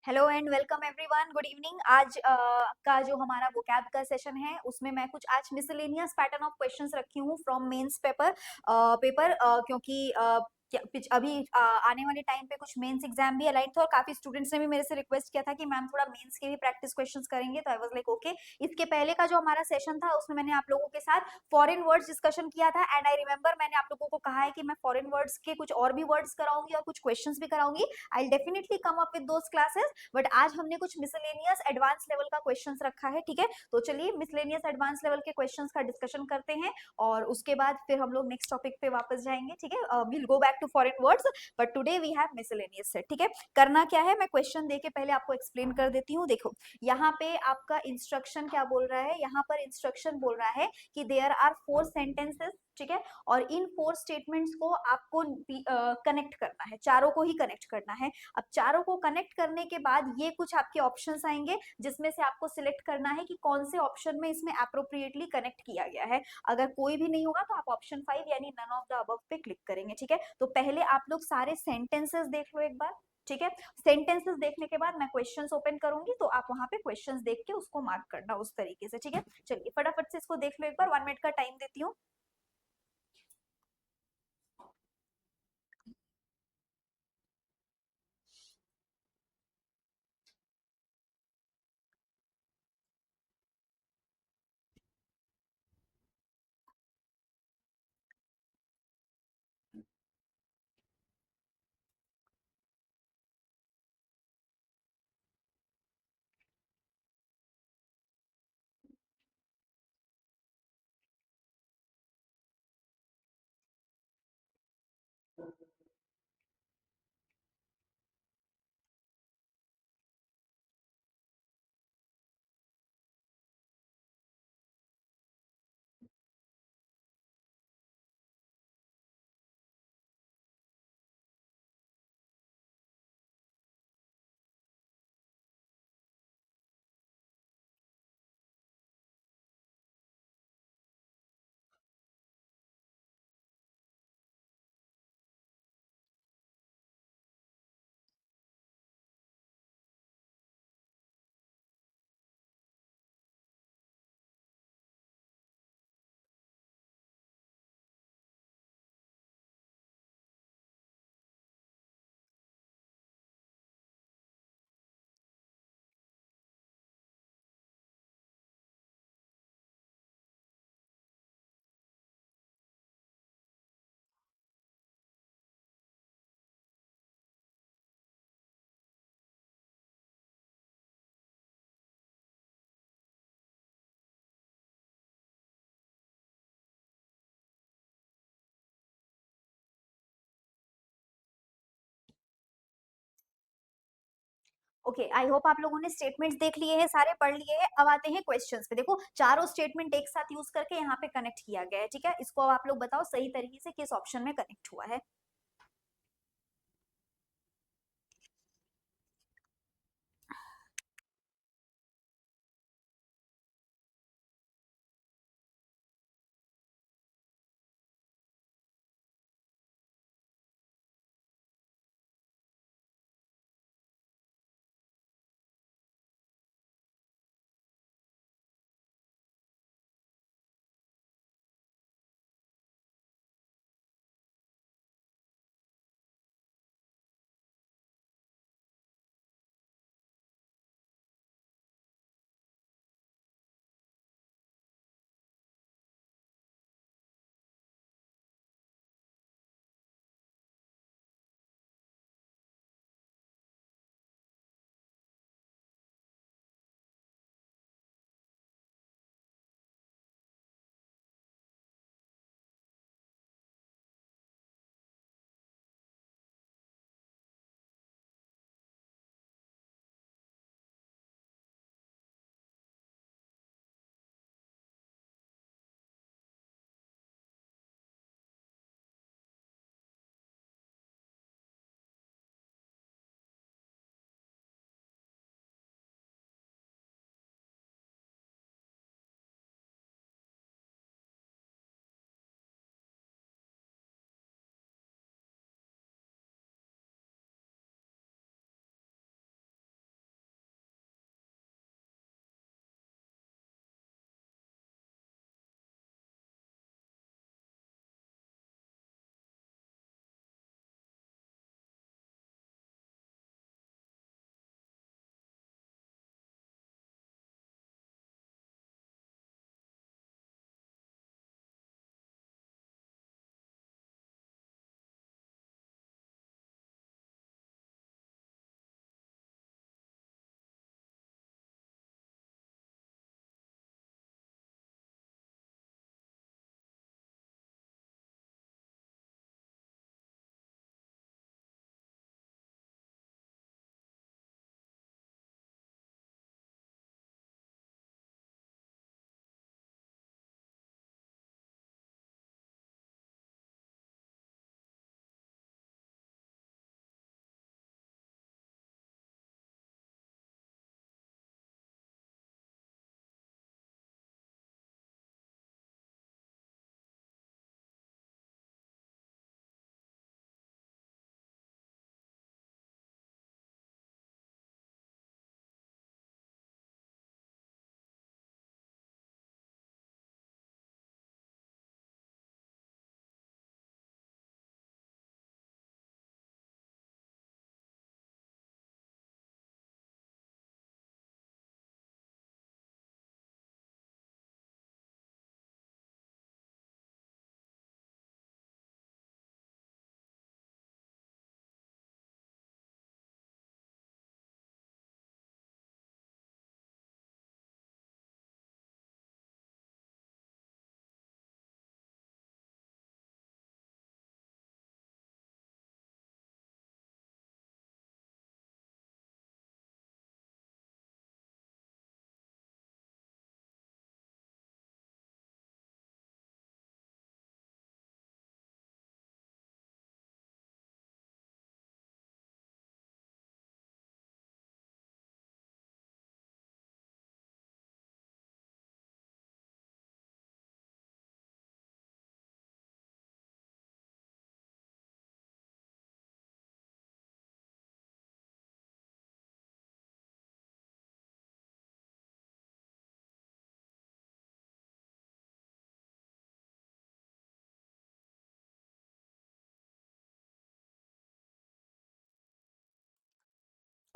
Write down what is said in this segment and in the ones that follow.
Hello and welcome everyone, good evening. आज का जो हमारा वोकैब का सेशन है उसमें मैं कुछ आज मिसलेनियस पैटर्न ऑफ क्वेश्चंस रखी हूँ फ्रॉम मेंस पेपर क्योंकि अभी आने वाले टाइम पे कुछ मेंस एग्जाम भी अलाइन थे और काफी स्टूडेंट्स ने भी मेरे से रिक्वेस्ट किया था कि मैम थोड़ा मेंस के भी प्रैक्टिस क्वेश्चंस करेंगे, तो आई वाज लाइक ओके। इसके पहले का जो हमारा सेशन था उसमें मैंने आप लोगों के साथ फॉरेन वर्ड्स डिस्कशन किया था एंड आई रिमेंबर मैंने आप लोगों को कहा है कि मैं फॉरेन वर्ड्स के कुछ और भी वर्ड्स कराऊंगी और कुछ क्वेश्चंस भी कराऊंगी। I definitely come up with those classes, but आज हमने कुछ मिसलेनियस एडवांस लेवल का क्वेश्चंस रखा है, ठीक है। तो चलिए मिसलेनियस एडवांस लेवल के क्वेश्चंस का डिस्कशन करते हैं और उसके बाद फिर हम लोग नेक्स्ट टॉपिक पे वापस जाएंगे, ठीक है। Will go back to foreign words, but today we have miscellaneous set, ठीक है। करना क्या है, मैं क्वेश्चन देके पहले आपको एक्सप्लेन कर देती हूँ। देखो यहाँ पे आपका इंस्ट्रक्शन क्या बोल रहा है, यहाँ पर इंस्ट्रक्शन बोल रहा है कि देयर आर 4 सेंटेंसेस, ठीक है। और इन 4 स्टेटमेंट्स को आपको कनेक्ट करना है, चारों को ही कनेक्ट करना है। अब चारों को कनेक्ट करने के बाद ये कुछ आपके ऑप्शंस आएंगे जिसमें से आपको सिलेक्ट करना है कि कौन से ऑप्शन में इसमें अप्रोप्रिएटली कनेक्ट किया गया है। अगर कोई भी नहीं होगा तो आप ऑप्शन 5 यानी नन ऑफ द अबव पे क्लिक करेंगे, ठीक है। तो पहले आप लोग सारे सेंटेंसेस देख लो एक बार, ठीक है। सेंटेंसेस देखने के बाद मैं क्वेश्चंस ओपन करूंगी तो आप वहां पे क्वेश्चंस देख के उसको मार्क करना उस तरीके से, ठीक है। चलिए फटाफट से इसको देख लो एक बार, 1 मिनट का टाइम देती हूँ। ओके, आई होप आप लोगों ने स्टेटमेंट्स देख लिए हैं, सारे पढ़ लिए हैं। अब आते हैं क्वेश्चंस पे। देखो चारों स्टेटमेंट एक साथ यूज करके यहाँ पे कनेक्ट किया गया है, ठीक है। इसको अब आप लोग बताओ सही तरीके से किस ऑप्शन में कनेक्ट हुआ है।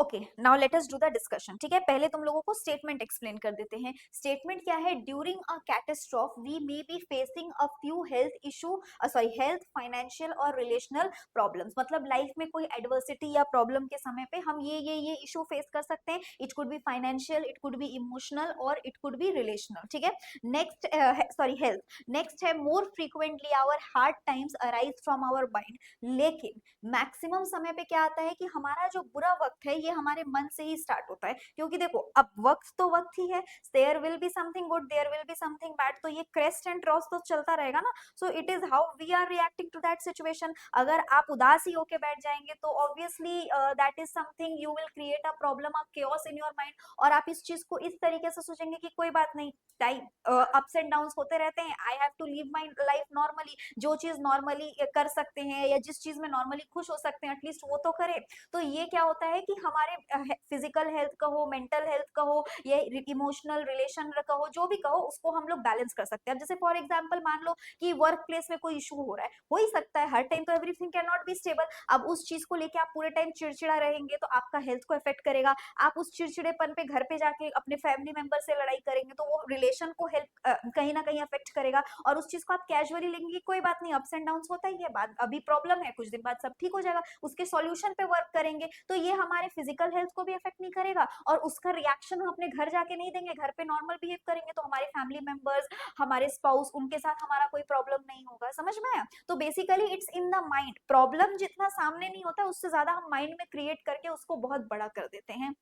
Okay, now let us do the discussion. ठीक है, पहले तुम लोगों को स्टेटमेंट एक्सप्लेन कर देते हैं। स्टेटमेंट क्या है? During a catastrophe we may be facing a few health issue, sorry health, financial और रिलेशनल प्रॉब्लम्स। मतलब लाइफ में कोई एडवर्सिटी या प्रॉब्लम के समय पे हम ये इशू फेस कर सकते हैं। It could be financial, it could be emotional और इट कुड बी रिलेशनल। ठीक है, नेक्स्ट सॉरी हेल्थ। नेक्स्ट है more frequently our hard times arise from our mind. लेकिन मैक्सिमम समय पे क्या आता है कि हमारा जो बुरा वक्त है ये हमारे मन से ही स्टार्ट होता है। क्योंकि देखो अब वक्त तो वक्त ही है, there will be something good, there will be something bad, तो ये क्रेस्ट एंड ट्रॉस तो चलता रहेगा ना। So it is how we are reacting to that situation. अगर आप उदास ही होके बैठ जाएंगे तो obviously that is something you will create a problem, a chaos in your mind. और आप इस चीज को इस तरीके से सोचेंगे कि कोई बात नहीं, टाइम अप्स एंड डाउन्स होते रहते हैं, I have to live my life normally. जो चीज नॉर्मली कर सकते हैं या जिस चीज में नॉर्मली खुश हो सकते हैं एटलीस्ट वो तो करें। तो ये क्या होता है कि हमारे फिजिकल हेल्थ का हो, मेंटल हेल्थ का हो, या इमोशनल रिलेशन का हो, जो भी कहो उसको हम लोग बैलेंस कर सकते हैं। अब जैसे फॉर एग्जाम्पल मान लो कि वर्क प्लेस में कोई इशू हो रहा है, हो ही सकता है, हर टाइम तो everything can not be stable. अब उस चीज को लेके आप पूरे टाइम चिड़चिड़ा रहेंगे तो आपका हेल्थ को इफेक्ट करेगा। आप उस चिड़चिड़ेपन पे घर पे जाके अपने फैमिली मेंबर से लड़ाई करेंगे तो वो रिलेशन को हेल्प कहीं ना कहीं अफेक्ट करेगा। और उस चीज को आप कैजुअली लेंगे, कोई बात नहीं, अप्स एंड डाउन्स होता ही है, बात अभी प्रॉब्लम है, कुछ दिन बाद सब ठीक हो जाएगा, उसके सॉल्यूशन पे वर्क करेंगे। तो ये हमारे फिजिकल हेल्थ को भी इफेक्ट नहीं करेगा और उसका रिएक्शन हम अपने घर जाके नहीं देंगे, घर पे नॉर्मल बिहेव करेंगे तो हमारे फैमिली मेंबर्स, हमारे स्पाउस, उनके साथ हमारा कोई प्रॉब्लम नहीं होगा। समझ में आया? तो basically it's in the mind. Problem जितना सामने नहीं होता उससे ज्यादा हम माइंड में क्रिएट करके उसको बहुत बड़ा कर देते हैं।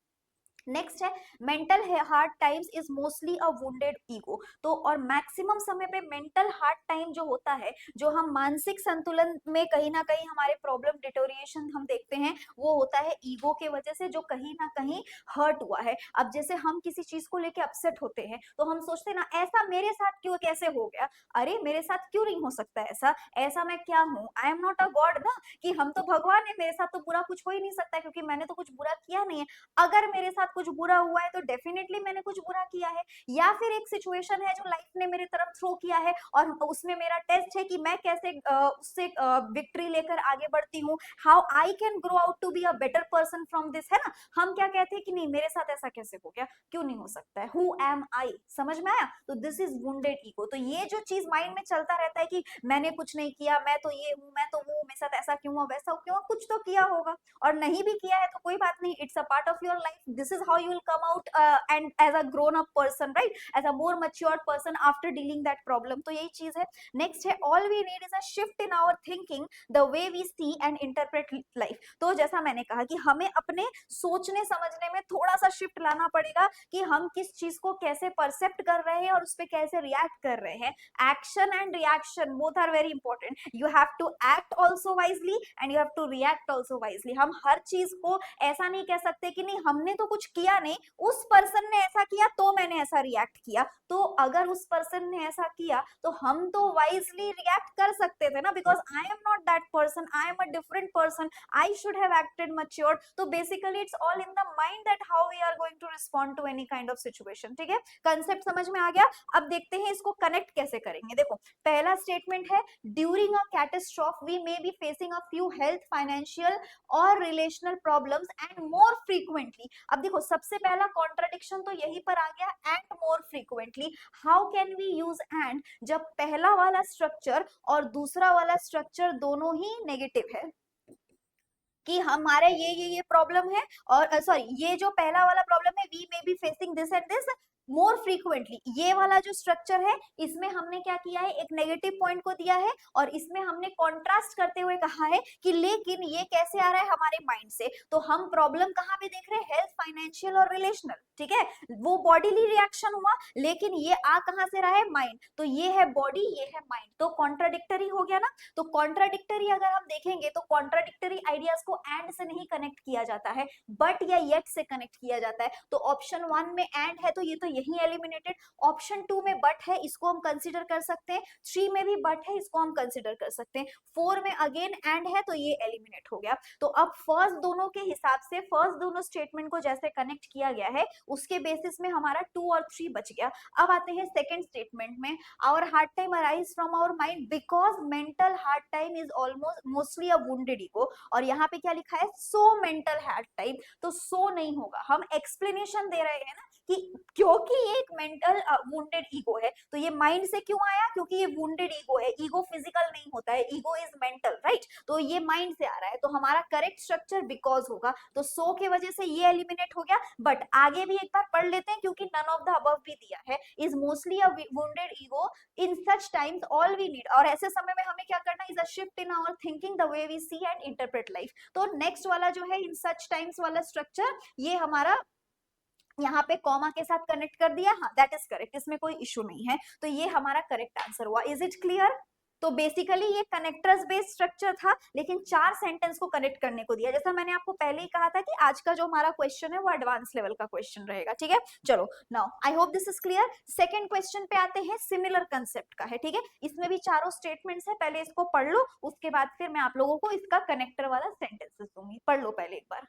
नेक्स्ट है mental hard times is mostly a wounded ego. तो और मैक्सिमम समय पे मेंटल हार्ड टाइम जो होता है, जो हम मानसिक संतुलन में कहीं ना कहीं हमारे प्रॉब्लम डिटोरिएशन हम देखते हैं, वो होता है ईगो के वजह से, जो कहीं ना कहीं हर्ट हुआ है। अब जैसे हम किसी चीज को लेके अपसेट होते हैं तो हम सोचते हैं ना, ऐसा मेरे साथ क्यों, कैसे हो गया, अरे मेरे साथ क्यों नहीं हो सकता ऐसा, ऐसा मैं क्या हूँ, आई एम नॉट अ गॉड ना, कि हम तो भगवान है, मेरे साथ तो बुरा कुछ हो ही नहीं सकता क्योंकि मैंने तो कुछ बुरा किया नहीं है। अगर मेरे साथ कुछ बुरा हुआ है तो डेफिनेटली मैंने कुछ बुरा किया है, या फिर एक सिचुएशन है जो लाइफ ने मेरे तरफ थ्रो किया है और उसमें मेरा टेस्ट है कि मैं कैसे उससे विक्ट्री लेकर आगे बढ़ती हूँ, how I can grow out to be a better person from this, है ना। हम क्या कहते हैं कि नहीं मेरे साथ ऐसा कैसे हो गया, क्यों नहीं हो सकता है, हु एम आई। समझ में आया? तो दिस इज वुंडेड ईगो। तो ये जो चीज माइंड में चलता रहता है कि मैंने कुछ नहीं किया, मैं तो ये हूँ, मैं तो वो, मेरे साथ ऐसा क्यों हुआ, वैसा क्यों, कुछ तो किया होगा, और नहीं भी किया है तो कोई बात नहीं, it's a part of your life. This is how you will come out and as a grown up person, right, as a more matured person after dealing that problem. तो यही चीज है। नेक्स्ट है all we need is a shift in our thinking, the way we see and interpret life. तो जैसा मैंने कहा कि हमें अपने सोचने समझने में थोड़ा सा शिफ्ट लाना पड़ेगा कि हम किस चीज को कैसे परसेप्ट कर रहे हैं और उस पर कैसे रिएक्ट कर रहे हैं। Action and reaction both are very important. You have to act also wisely and you have to react also wisely. हम हर चीज को ऐसा नहीं कह सकते कि नहीं हमने तो कुछ किया नहीं, उस पर्सन ने ऐसा किया तो मैंने ऐसा रिएक्ट किया। तो अगर उस पर्सन ने ऐसा किया तो हम तो वाइजली रिएक्ट कर सकते थे ना, because I am not that person, I am a different person, I should have acted matured. तो basically it's all in the mind that how we are going to respond to any kind of situation. ठीक है, concept समझ में आ गया? अब देखते हैं इसको कनेक्ट कैसे करेंगे। देखो पहला स्टेटमेंट है during a catastrophe we may be facing a few health, financial और relational problems and more frequently. अब देखो सबसे पहला कॉन्ट्राडिक्शन तो यहीं पर आ गया, and more frequently. How can we use and जब पहला वाला स्ट्रक्चर और दूसरा वाला स्ट्रक्चर दोनों ही नेगेटिव है, कि हमारे ये प्रॉब्लम है, और सॉरी ये जो पहला वाला प्रॉब्लम है, we may be facing this and this more frequently. ये वाला जो स्ट्रक्चर है इसमें हमने क्या किया है, एक नेगेटिव पॉइंट को दिया है और इसमें हमने कॉन्ट्रास्ट करते हुए कहा है कि लेकिन ये कैसे आ रहा है हमारे माइंड से। तो हम प्रॉब्लम कहाँ पे देख रहे हैं, हेल्थ, फाइनेंशियल और रिलेशनल। ठीक है, वो बॉडीली रिएक्शन हुआ लेकिन ये आ कहां से रहा है, माइंड। तो ये है बॉडी, ये है माइंड, तो कॉन्ट्राडिक्टरी हो गया ना। तो कॉन्ट्राडिक्टरी अगर हम देखेंगे तो कॉन्ट्राडिक्टरी आइडियाज को एंड से नहीं कनेक्ट किया जाता है, बट या येट से कनेक्ट किया जाता है। तो ऑप्शन 1 में एंड है तो ये तो यही एलिमिनेटेड। ऑप्शन 2 में बट है, इसको हम कंसिडर कर सकते हैं। 3 में भी बट है, इसको हम कंसिडर कर सकते हैं। 4 में अगेन एंड है, तो ये एलिमिनेट हो गया। तो अब फर्स्ट दोनों के हिसाब से फर्स्ट दोनों स्टेटमेंट को जैसे कनेक्ट किया गया है उसके बेसिस में हमारा 2 और 3 बच गया। अब आते हैं सेकेंड स्टेटमेंट में, our hard time arise from our mind because mental hard time is almost mostly a wounded ego. और यहाँ पे क्या लिखा है, सो मेंटल हार्ड टाइम, तो सो नहीं होगा, हम एक्सप्लेनेशन दे रहे हैं ना कि क्योंकि ये एक मेंटल वुंडेड ईगो है, तो ये माइंड से क्यों आया, क्योंकि ये वुंडेड ईगो है। ईगो फिजिकल नहीं होता है, ईगो इज मेंटल, राइट। तो ये माइंड से आ रहा है, तो हमारा करेक्ट स्ट्रक्चर बिकॉज होगा। तो सो के वजह से ये एलिमिनेट हो गया। बट आगे भी एक बार पढ़ लेते हैं, क्योंकि नन ऑफ द अबव भी दिया है, is mostly a wounded ego in such times all we need. और ऐसे समय में हमें क्या करना, is a shift in our thinking the way we see and interpret life. तो नेक्स्ट वाला जो है इन सच टाइम्स वाला स्ट्रक्चर, ये हमारा यहाँ पे कॉमा के साथ कनेक्ट कर दिया, हाँ दैट इज करेक्ट, इसमें कोई इशू नहीं है। तो ये हमारा करेक्ट आंसर हुआ। Is it clear? तो बेसिकली ये कनेक्टर्स बेस्ड स्ट्रक्चर था, लेकिन 4 सेंटेंस को कनेक्ट करने को दिया। जैसा मैंने आपको पहले ही कहा था कि आज का जो हमारा क्वेश्चन है वो एडवांस लेवल का क्वेश्चन रहेगा, ठीक है। चलो now I hope this is clear. Second question पे आते हैं, सिमिलर कंसेप्ट का है, ठीक है। इसमें भी चारों स्टेटमेंट्स है, पहले इसको पढ़ लो, उसके बाद फिर मैं आप लोगों को इसका कनेक्टर वाला सेंटेंसेस दूंगी। पढ़ लो पहले एक बार।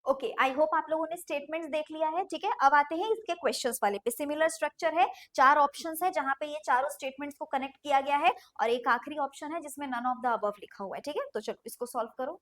ओके, आई होप आप लोगों ने स्टेटमेंट्स देख लिया है, ठीक है। अब आते हैं इसके क्वेश्चंस वाले पे। सिमिलर स्ट्रक्चर है, 4 ऑप्शंस है जहां पे ये चारों स्टेटमेंट्स को कनेक्ट किया गया है, और एक आखिरी ऑप्शन है जिसमें नन ऑफ द अबव लिखा हुआ है, ठीक है। तो चलो इसको सॉल्व करो।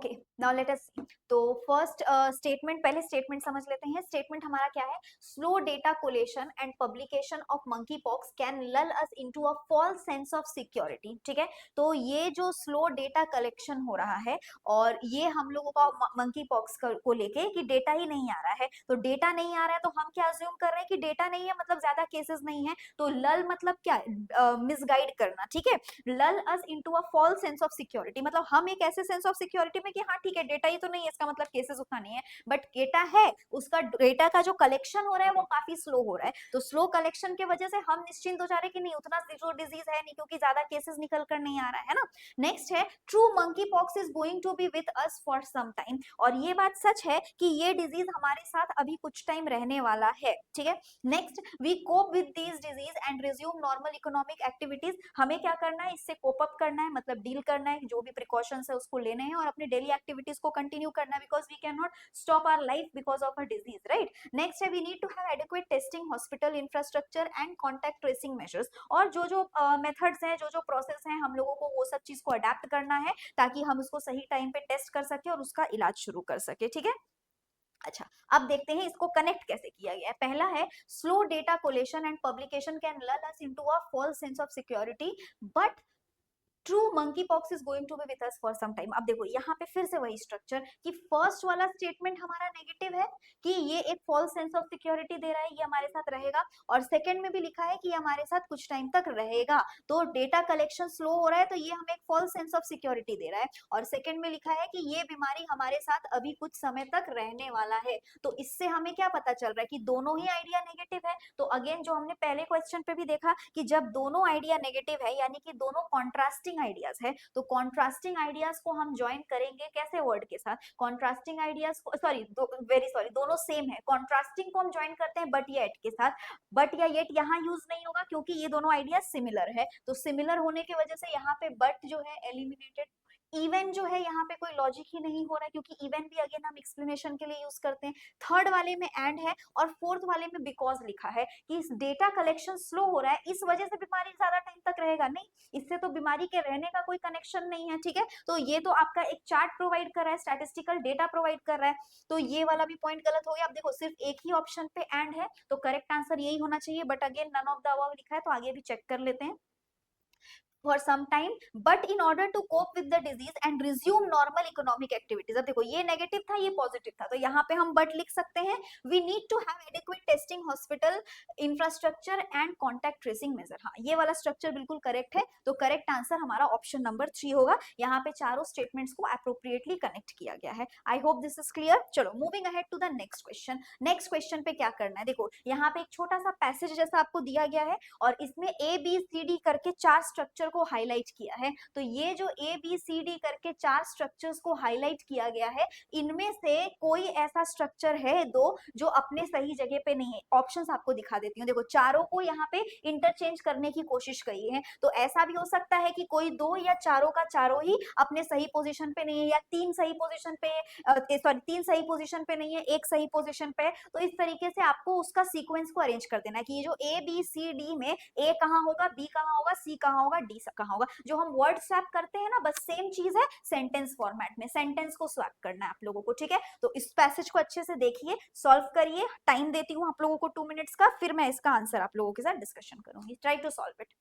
ओके, नाउ लेट अस सी। तो फर्स्ट स्टेटमेंट, पहले स्टेटमेंट समझ लेते हैं। स्टेटमेंट हमारा क्या है? Slow data collation and publication of monkey pox can lull us into a false sense of security. ठीक है, तो ये जो स्लो डेटा कलेक्शन हो रहा है और ये हम लोगों का मंकी पॉक्स को लेके कि डेटा ही नहीं आ रहा है, तो डेटा नहीं आ रहा है तो हम क्या अज्यूम कर रहे हैं कि डेटा नहीं है, मतलब ज्यादा केसेस नहीं है। तो लल मतलब क्या? मिसगाइड करना। ठीक है, lull us into a false sense of security, मतलब हम एक ऐसे सेंस ऑफ सिक्योरिटी में कि हाँ ठीक है डेटा ही तो नहीं है, इसका मतलब केसेस उतना नहीं है, बट डेटा है, उसका डेटा का जो कलेक्शन हो रहा है वो काफी स्लो हो रहा है। तो स्लो कलेक्शन की वजह से हम निश्चिंत हो जा रहे हैं कि नहीं उतना जो डिजीज है नहीं, क्योंकि ज्यादा केसेस निकल कर नहीं आ रहा है ना। नेक्स्ट है true monkey pox is going to be with us for some time, और ये बात सच है कि ये डिजीज हमारे साथ अभी कुछ टाइम रहने वाला है। ठीक है, next we cope with this disease and resume normal economic activities, हमें क्या करना है? इससे कोप अप करना है, मतलब डील करना है, जो भी प्रिकॉशंस है उसको लेने हैं और अपने डेली एक्टिविटीज को कंटिन्यू करना है, because we can not stop our life because of a disease, right. Next है we need to have adequate testing hospital infrastructure and contact tracing measures, और जो मेथड्स हैं, जो प्रोसेस हैं, हम लोगों को वो सब चीज को अडेप्ट करना है ताकि हम उसको सही टाइम पे टेस्ट कर सके और उसका इलाज शुरू कर सके। ठीक है, अच्छा, अब देखते हैं इसको कनेक्ट कैसे किया गया है। पहला है slow data collation and publication can lull us into a false sense of security, but true monkey pox is going to be with us for some time. अब देखो यहाँ पे फिर से वही स्ट्रक्चर कि फर्स्ट वाला स्टेटमेंट हमारा नेगेटिव है कि ये एक फॉल्स सेंस ऑफ सिक्योरिटी दे रहा है, ये हमारे साथ रहेगा, और सेकंड में भी लिखा है कि ये हमारे साथ कुछ टाइम तक रहेगा। तो डेटा कलेक्शन स्लो हो रहा है तो ये हमें एक फॉल्स सेंस ऑफ सिक्योरिटी दे रहा है, और सेकंड में लिखा है कि ये बीमारी हमारे साथ अभी कुछ समय तक रहने वाला है। तो इससे हमें क्या पता चल रहा है कि दोनों ही आइडिया नेगेटिव है। तो अगेन जो हमने पहले क्वेश्चन पे भी देखा कि जब दोनों आइडिया नेगेटिव है यानी कि दोनों कॉन्ट्रास्टिंग आइडियाज है, तो कॉन्ट्रास्टिंग आइडियाज को हम ज्वाइन करेंगे कैसे? वर्ड के साथ। कॉन्ट्रास्टिंग आइडियाज को, सॉरी वेरी सॉरी, दोनों सेम है, कॉन्ट्रास्टिंग को हम ज्वाइन करते हैं बट या एट के साथ। बट या येट यहाँ यूज नहीं होगा क्योंकि ये दोनों आइडियाज सिमिलर है, तो सिमिलर होने की वजह से यहाँ पे बट जो है एलिमिनेटेड। इवन जो है यहाँ पे कोई लॉजिक ही नहीं हो रहा है, क्योंकि इवन भी अगेन हम एक्सप्लेनेशन के लिए यूज करते हैं। थर्ड वाले में एंड है और फोर्थ वाले में बिकॉज लिखा है कि इस डेटा कलेक्शन स्लो हो रहा है, इस वजह से बीमारी ज्यादा टाइम तक रहेगा नहीं, इससे तो बीमारी के रहने का कोई कनेक्शन नहीं है। ठीक है, तो ये तो आपका एक चार्ट प्रोवाइड कर रहा है, स्टैटिस्टिकल डेटा प्रोवाइड कर रहा है, तो ये वाला भी पॉइंट गलत हो गया। अब देखो सिर्फ एक ही ऑप्शन पे एंड है तो करेक्ट आंसर यही होना चाहिए, but again none of the above लिखा है तो आगे भी चेक कर लेते हैं। For some time, but in order to cope with the disease and resume normal economic activities, अब देखो ये नेगेटिव था ये पॉजिटिव था, तो यहाँ पे हम बट लिख सकते हैं। we need to have adequate testing hospital infrastructure and contact tracing measure, हाँ ये वाला स्ट्रक्चर बिल्कुल करेक्ट है, तो करेक्ट आंसर हमारा ऑप्शन नंबर 3 होगा। यहाँ पे चारों स्टेटमेंट्स को अप्रोप्रिएटली कनेक्ट किया गया है। I hope this is clear. चलो moving ahead to the next question. Next question पे क्या करना है? देखो यहाँ पे एक छोटा सा पैसेज जैसा आपको दिया गया है और इसमें ए बी सी डी करके 4 स्ट्रक्चर को हाईलाइट किया है। तो ये जो ए बी सी डी करके 4 स्ट्रक्चर्स को हाईलाइट किया गया है, इनमें से कोई ऐसा स्ट्रक्चर है दो जो अपने सही जगह पे नहीं है। ऑप्शंस आपको दिखा देती हूँ, देखो चारों को यहाँ पे इंटरचेंज करने की कोशिश करी है, तो ऐसा भी हो सकता है कि कोई दो या चारों का चारों ही अपने सही पोजीशन पे नहीं है, या तीन सही पोजीशन पे, सॉरी तीन सही पोजीशन पे नहीं है, एक सही पोजीशन पे। तो इस तरीके से आपको उसका सीक्वेंस को अरेंज कर देना है कि ये जो ए बी सी डी में ए कहाँ होगा, बी कहाँ होगा, सी कहाँ होगा, डी कहाँ होगा। जो हम वर्ड स्वैप करते हैं ना, बस सेम चीज है सेंटेंस फॉर्मेट में, सेंटेंस को स्वैप करना है आप लोगों को। ठीक है, तो इस पैसेज को अच्छे से देखिए, सॉल्व करिए, टाइम देती हूँ आप लोगों को 2 मिनट्स का, फिर मैं इसका आंसर आप लोगों के साथ डिस्कशन करूंगी। Try to solve it.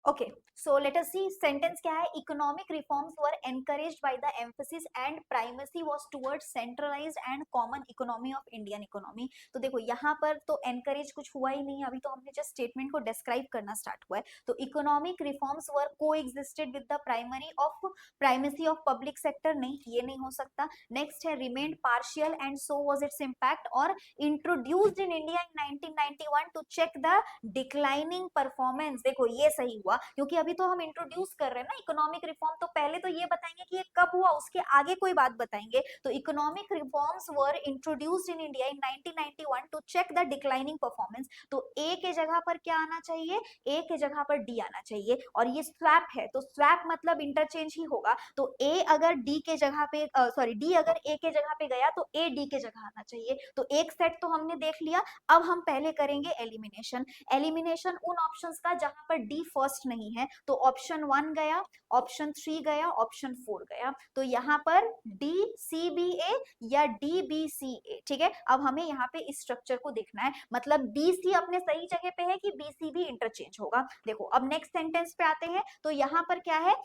Okay, so let us see sentence क्या है, economic reforms were encouraged by the emphasis and primacy was towards centralised and common economy of Indian economy. तो देखो यहाँ पर तो एनकरेज कुछ हुआ ही नहीं, अभी तो हमने जस्ट स्टेटमेंट को डिस्क्राइब करना स्टार्ट हुआ है। तो economic reforms were coexisted with the primary of primacy of public sector, नहीं ये नहीं हो सकता। नेक्स्ट है remained partial and so was its impact, और introduced in India in 1991 to check the declining performance. देखो ये सही हुआ, क्योंकि अभी तो हम इंट्रोड्यूस कर रहे हैं ना इकोनॉमिक रिफॉर्म, तो पहले तो ये बताएंगे कि ये कब हुआ, उसके आगे कोई बात बताएंगे। तो economic reforms were introduced in India in 1991 to check the declining performance. तो ए के जगह पर क्या आना चाहिए, ए के जगह पर डी आना चाहिए, और ये स्वैप है तो स्वैप मतलब इंटरचेंज ही होगा। तो ए अगर डी के जगह पे सॉरी डी अगर ए के जगह पे गया तो ए डी के जगह आना चाहिए। तो एक सेट तो हमने देख लिया। अब हम पहले करेंगे एलिमिनेशन। एलिमिनेशन उन ऑप्शंस का जहां पर डी फर्स्ट नहीं है, तो ऑप्शन 1 गया, ऑप्शन 3 गया, ऑप्शन 4 गया। तो यहाँ पर डी सी बी ए या डी बी सी ए, ठीक है। अब हमें यहाँ पे इस स्ट्रक्चर को देखना है, मतलब डी सी अपने सही जगह पे है कि बी सी भी इंटरचेंज होगा। देखो अब नेक्स्ट सेंटेंस पे आते हैं, तो यहाँ पर क्या है,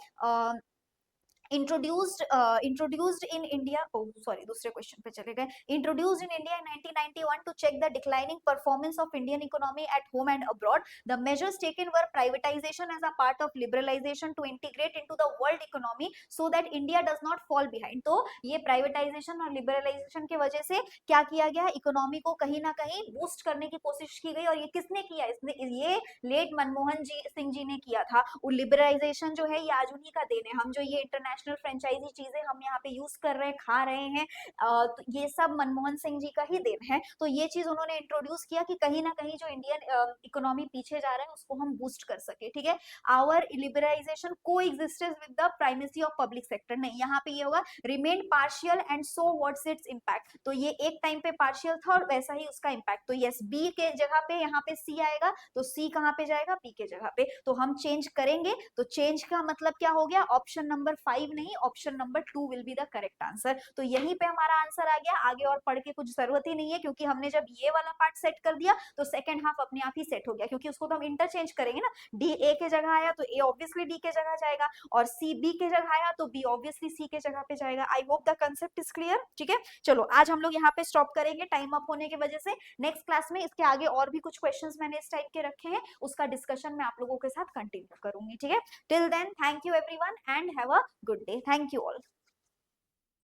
introduced in India, oh sorry दूसरे क्वेश्चन पे चले गए। introduced in India in 1991 to check the declining performance of Indian economy at home and abroad. The measures taken were privatization as a part of liberalization to integrate into the world economy so that India does not fall behind. तो ये privatisation और liberalisation की वजह से क्या किया गया, economy को कहीं ना कहीं बूस्ट करने की कोशिश की गई। और ये किसने किया, इसने ये लेट मनमोहन जी सिंह जी ने किया था। लिबरलाइजेशन जो है ये आज उन्हीं का देन है। हम जो ये इंटरनेशनल फ्रेंचाइजी चीजें हम यहाँ पे यूज कर रहे हैं, खा रहे हैं, तो ये सब मनमोहन सिंह जी का ही देन है। तो ये चीज उन्होंने इंट्रोड्यूस किया कि कहीं ना कहीं जो इंडियन इकोनॉमी पीछे जा रहा है उसको हम बूस्ट कर सके, ठीक है। आवर लिबरलाइजेशन को existence with the primacy of public sector, नहीं यहाँ पे ये होगा remain partial and so what's its impact. तो ये एक टाइम पे पार्शियल था और वैसा ही उसका इम्पैक्ट। तो यस बी के जगह पे यहाँ पे सी आएगा, तो सी कहाँ पे जाएगा, बी के जगह पे। तो हम चेंज करेंगे, तो चेंज का मतलब क्या हो गया, ऑप्शन नंबर 5 नहीं, option number 2 will be the correct answer. तो यहीं पे हमारा आंसर आ गया। आगे और पढ़ के कुछ जरूरत ही नहीं है, क्योंकि हमने जब ये वाला पार्ट सेट कर दिया तो सेकंड हाफ अपने आप ही सेट हो गया, क्योंकि उसको तो हम इंटरचेंज करेंगे ना। डी ए के जगह आया तो ए ऑब्वियसली डी के जगह जाएगा, और सी बी के जगह आया तो बी ऑब्वियसली सी के जगह पे जाएगा। I hope the concept is clear, ठीक है। चलो आज हम लोग यहाँ पे स्टॉप करेंगे टाइम अप होने की वजह से। नेक्स्ट क्लास में इसके आगे और भी कुछ क्वेश्चंस मैंने इस टाइप के रखे हैं, उसका डिस्कशन मैं आप लोगों के साथ कंटिन्यू करूंगी, ठीक है। Till then thank you everyone and have a good day. Thank you all.